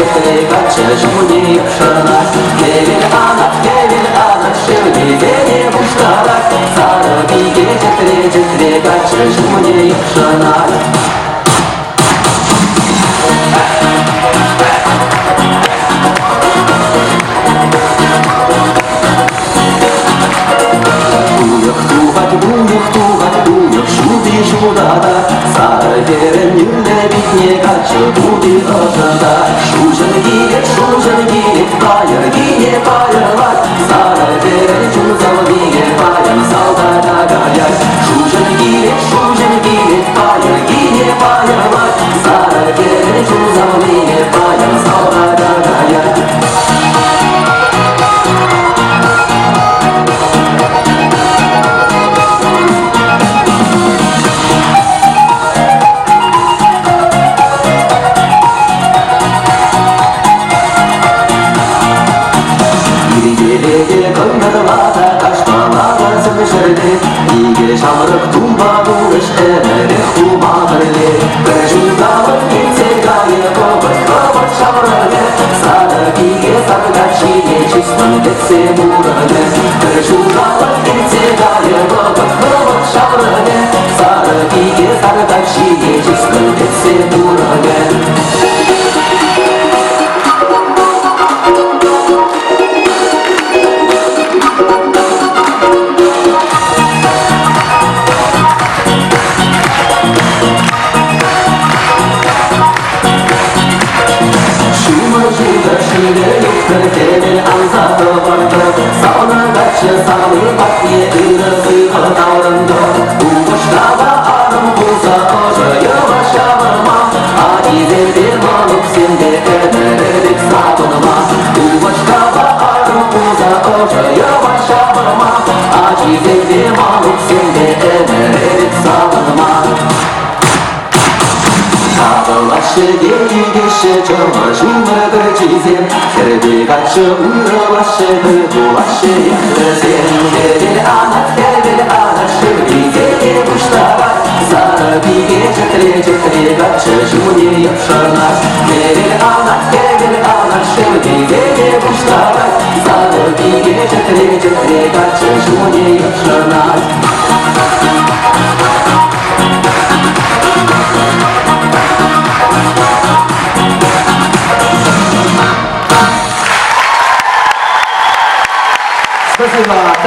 Çekle kaçışım diye yapışarak Gelin anat şimdi beni kuştarak Sarı bir gece çekle kaçışım diye yapışarak Uyuk şudi şudada Sarı derin yülle bitne kaçı budi ırzada Şucan giyip bayır giyip bayırlar Sarı derin şuzalı giyip bayır saldana gayar Şucan giyip bayır giyip bayırlar Sarı derin şuzalı giyip bayır saldana gayar Kırmızılarda kaşmalarda sıkışırdı İyi şamırık tumba duruş emeri kumarlı Kırışıdalık sevdayı kıvırt şamırlı Sarı bilge sarıda çiğne çizmen detse buralı Kırışıdalık sevdayı kıvırt şamırlı Sarı bilge sarıda çiğne çizmen detse buralı Kırkenin ansatı vardı Sağına kaçı sağlı bak diye ırı davrandı Bu boşlarda arım bulsa hoca yavaş yavırma Aciz bir maluk sende ederdik sabınma Bu boşlarda arım bulsa hoca yavaş yavırma Aciz bir maluk sende ederdik sabınma Ağlaşı geri geçe çamaşımı bir çizim Kerbi kaçı uğraşı bulaşı yaklasın Gelin anat şimdi seni kuşlara Sarı bir gece kaçışım diye yapışarlar Gelin anat şimdi seni kuşlara Sarı bir gece kaçışım diye yapışarlar Спасибо.